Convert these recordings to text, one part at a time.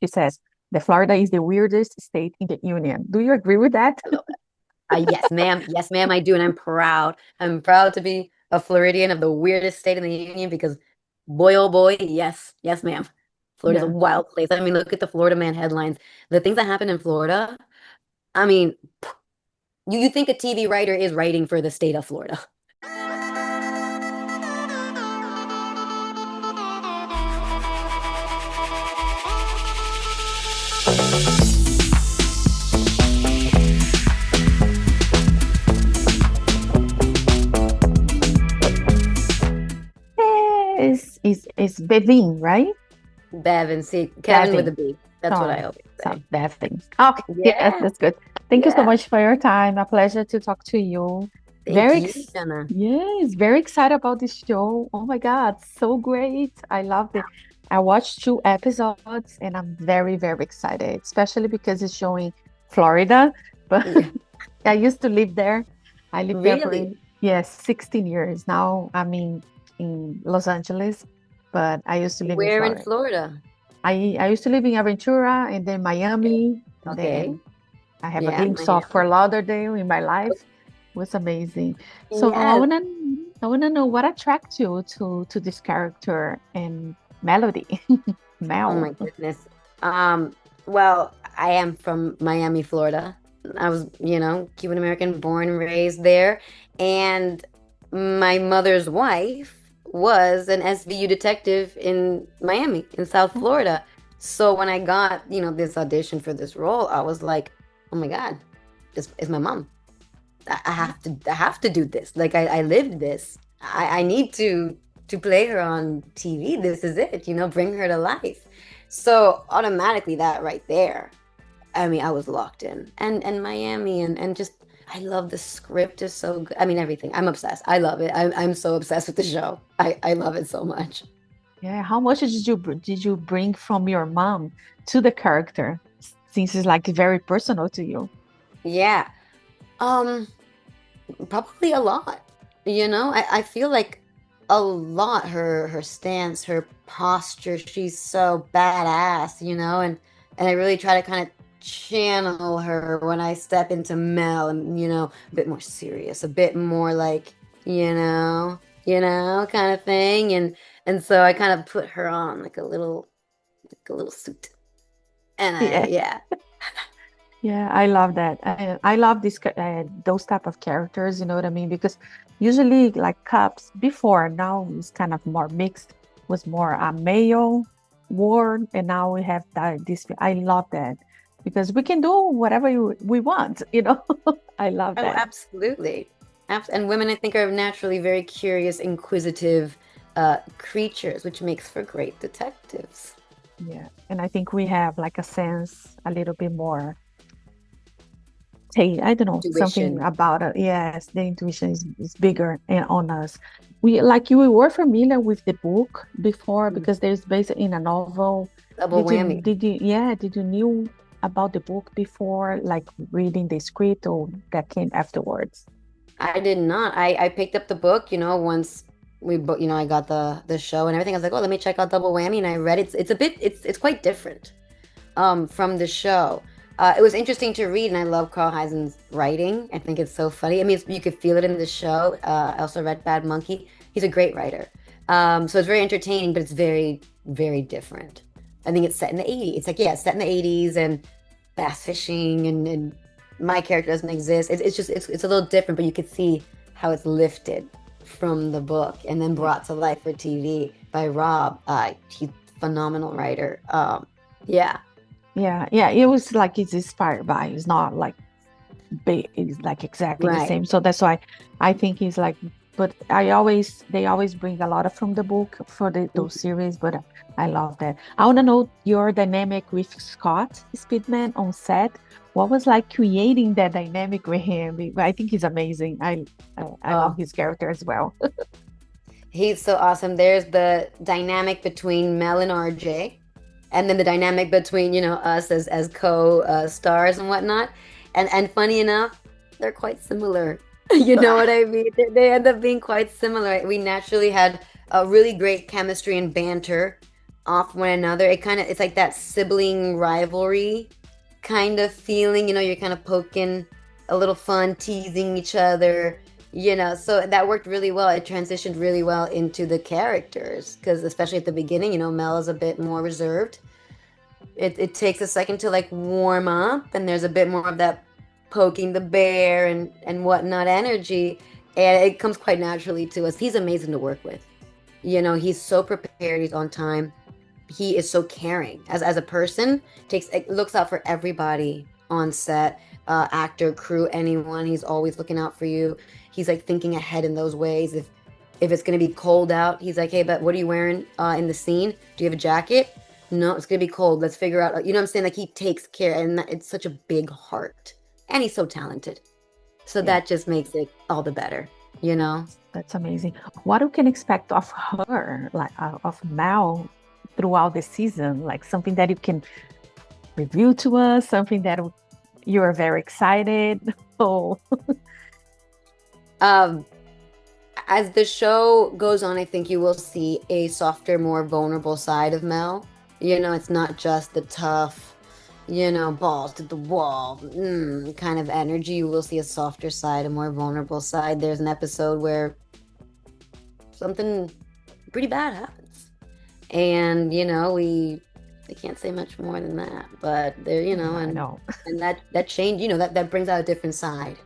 She says, the Florida is the weirdest state in the union. Do you agree with that? I love that. Yes, ma'am. Yes, ma'am, I do. And I'm proud. I'm proud to be a Floridian of the weirdest state in the union because boy, oh boy, yes, yes, ma'am. Florida's a Yeah. wild place. I mean, look at the Florida Man headlines. The things that happen in Florida, I mean, you think a TV writer is writing for the state of Florida. Is Bevin, right? Bevin, see, Kevin with a Bevin. B. That's what I Sorry. always So say. Bevin. Okay. Yes, Yeah, that's good. Thank you so yeah. much for your time. A pleasure to talk to you. Thank you, Jana. Yes, very excited about this show. Oh my God, so great. I loved it. I watched 2 episodes and I'm very, very excited, especially because it's showing Florida. But Yeah. I used to live there. I lived there for, Really? yes, 16 years. Now I'm in Los Angeles, but I used to live in Where in Florida. Florida? I used to live in Aventura and then Okay. Miami, and Okay. then I have a Yeah, glimpse of Miami. Fort Lauderdale in my life. It was amazing. So Yes. I wanna know what attracts you to this character and Melody, Oh Mel. my goodness. Um, well, I am from Miami, Florida. I was, Cuban American, born and raised there. And my mother's wife was an SVU detective in Miami, in South Florida. So when I got, this audition for this role, I was like, oh my God, this is my mom. I have to do this. Like I lived this. I need to play her on TV. This is it, bring her to life. So automatically that right there, I mean, I was locked in. And Miami and just I love the script is so good. I mean everything. I'm obsessed. I love it. I'm so obsessed with the show. I love it so much. Yeah, how much did you bring from your mom to the character? Since it's like very personal to you. Yeah. Um Probably a lot. I feel like a lot her stance, her posture, she's so badass, and I really try to kind of channel her when I step into Mel and, a bit more serious, a bit more like, kind of thing. And so I kind of put her on like a little suit. And Yeah. yeah. Yeah, I love that. I love those type of characters, you know what I mean? Because usually, like Cups before, now it's kind of more mixed, was more a male ward, and now we have this. I love that because we can do whatever we want, you know? I love Oh, that. absolutely. And women, I think, are naturally very curious, inquisitive creatures, which makes for great detectives. Yeah. And I think we have like a sense a little bit more I don't know, something Intuition. about it. Yes, the intuition is bigger on us. We were familiar with the book before Mm. because there's based in a novel. Double whammy. Did you knew about the book before, like reading the script or that came afterwards? I did not. I picked up the book, once I got the show and everything. I was like, oh, let me check out Double Whammy, and I read it. It's quite different from the show. It was interesting to read, and I love Carl Heisen's writing. I think it's so funny. I mean, you could feel it in the show. I also read Bad Monkey. He's a great writer. So it's very entertaining, but it's very, very different. I think it's set in the 80s. It's like, yeah, it's set in the 80s and bass fishing, and my character doesn't exist. It's a little different, but you could see how it's lifted from the book and then Yeah. brought to life for TV by Rob. He's a phenomenal writer. Yeah. Yeah, it was like it's inspired by. It's not like it's like exactly the Right. same. So that's why I think he's like. But they always bring a lot of from the book for those series. But I love that. I want to know your dynamic with Scott Speedman on set. What was like creating that dynamic with him? I think he's amazing. I love Oh, his character as well. he's so awesome. There's the dynamic between Mel and RJ, and then the dynamic between, us as co-stars and whatnot. And funny enough, they're quite similar. You know what I mean? They end up being quite similar. We naturally had a really great chemistry and banter. off one another. It's like that sibling rivalry kind of feeling, you're kind of poking a little fun, teasing each other, so that worked really well. It transitioned really well into the characters because especially at the beginning, Mel is a bit more reserved. It takes a second to like warm up, and there's a bit more of that poking the bear and whatnot energy, and it comes quite naturally to us. He's amazing to work with. He's so prepared, he's on time. He is so caring as a person, takes looks out for everybody on set, actor, crew, anyone. He's always looking out for you. He's like thinking ahead in those ways. If it's gonna be cold out, he's like, hey, but what are you wearing in the scene? Do you have a jacket? No, it's gonna be cold. Let's figure out. You know what I'm saying? Like he takes care, and it's such a big heart, and he's so talented. So Yeah, that just makes it all the better, you know? that's amazing. What we can expect of her, like of Mal, throughout the season, like something that you can review to us, something that you are very excited. Oh, Um, as the show goes on, I think you will see a softer, more vulnerable side of Mel. It's not just the tough, balls to the wall kind of energy. You will see a softer side, a more vulnerable side. There's an episode where something pretty bad happens. And, I can't say much more than that, but there, yeah, I know. and that change, that brings out a different side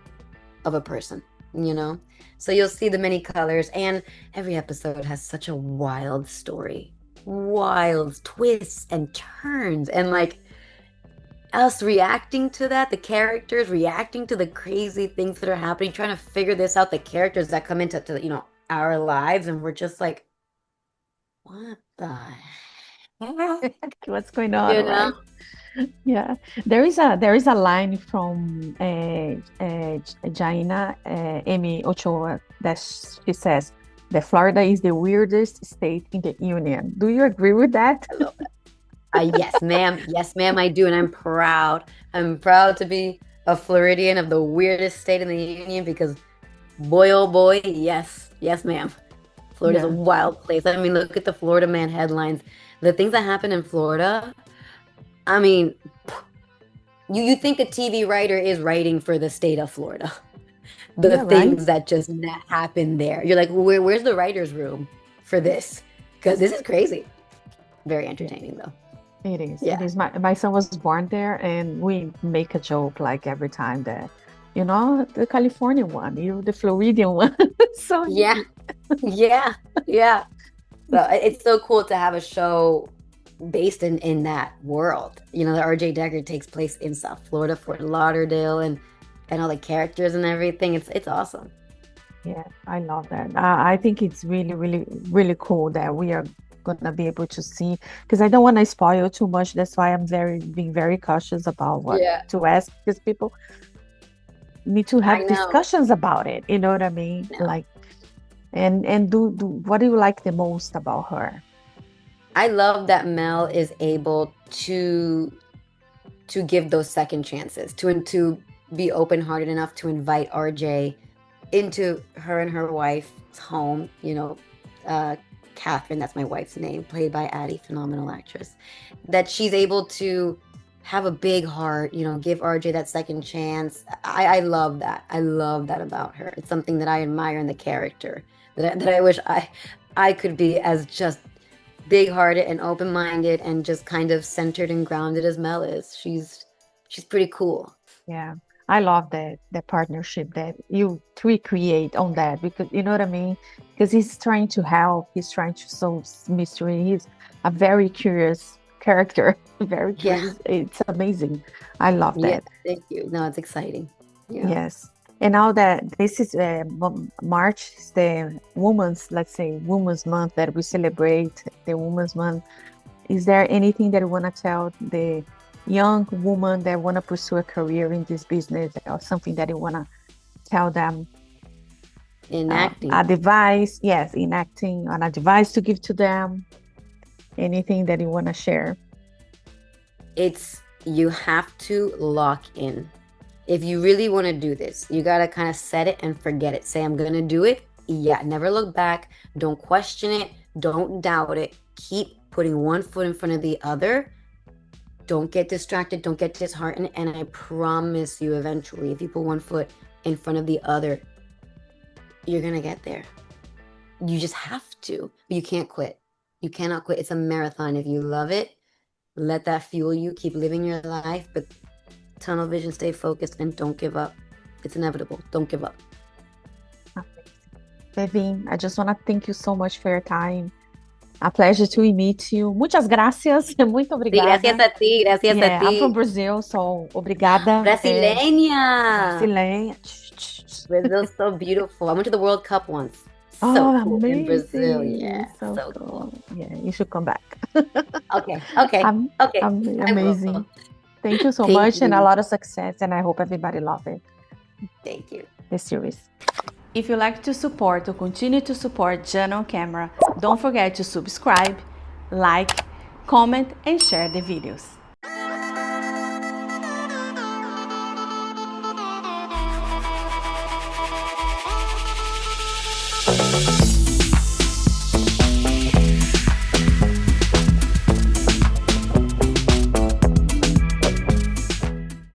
of a person, you know? So you'll see the many colors, and every episode has such a wild story, wild twists and turns, and like us reacting to that, the characters reacting to the crazy things that are happening, trying to figure this out, the characters that come into our lives, and we're just like, what the heck? What's going on, You know? right? Yeah, there is a line from Jana Amy Ochoa that she says that Florida is the weirdest state in the union. Do you agree with that? I love that. Yes, ma'am. Yes, ma'am, I do. And I'm proud. I'm proud to be a Floridian of the weirdest state in the union because boy, oh boy, yes. Yes, ma'am. Florida's a Yeah, wild place. I mean, look at the Florida Man headlines. The things that happen in Florida, I mean, you think a TV writer is writing for the state of Florida. The yeah, right. things that just happen there. You're like, where's the writer's room for this? Because this is crazy. Very Yeah, entertaining, though. it is. It Yeah. is. My son was born there, and we make a joke like every time that, the California one, the Floridian one. So Yeah. Yeah. Yeah. So it's so cool to have a show based in that world. The RJ Decker takes place in South Florida, Fort Lauderdale, and all the characters and everything. It's awesome. yeah, I love that. I think it's really, really, really cool that we are gonna be able to see because I don't want to spoil too much. That's why I'm being very cautious about what Yeah, to ask because people need to I have know. discussions about it. You know what I mean? No. Like, and do what do you like the most about her? I love that Mel is able to give those second chances, to be open-hearted enough to invite RJ into her and her wife's home, Catherine, that's my wife's name, played by Addie, phenomenal actress, that she's able to have a big heart, give RJ that second chance. I love that. I love that about her. It's something that I admire in the character that I wish I could be as just big-hearted and open-minded and just kind of centered and grounded as Mel is. She's pretty cool. Yeah, I love that partnership that you three create on that because you know what I mean? Because he's trying to help, he's trying to solve mystery. He's a very curious character, very Yeah. curious. It's amazing. I love Yeah, that. thank you. No, it's exciting. Yeah. Yes. And now that this is March, is the let's say, Women's Month that we celebrate the Women's Month. Is there anything that you want to tell the young woman that want to pursue a career in this business or something that you want to tell them? Enacting. Advice, yes, in acting, an advice to give to them, anything that you want to share. You have to lock in. If you really want to do this, you got to kind of set it and forget it. Say, I'm going to do it. Yeah, never look back. Don't question it. Don't doubt it. Keep putting one foot in front of the other. Don't get distracted, don't get disheartened, and I promise you eventually, if you put one foot in front of the other, you're gonna get there. You just have to. You can't quit. You cannot quit. It's a marathon. If you love it, let that fuel you. Keep living your life, but tunnel vision, stay focused, and don't give up. It's inevitable. Don't give up. Bevin, I just want to thank you so much for your time. A pleasure to meet you. Muitas gracias. Muito Sí, gracias obrigada. a ti, gracias a Yeah, I'm from ti. Brazil, so obrigada. Brasileña. Brasileña. Brazil's so beautiful. I went to the World Cup once. So Oh, cool in Brazil. amazing. Yeah, So so cool. cool. Yeah, you should come back. Okay, okay, okay. I Amazing. will. Thank you so Thank much and a you. lot of success, and I hope everybody love it, Thank you. the series. If you like to support or continue to support Jana on Camera, don't forget to subscribe, like, comment, and share the videos.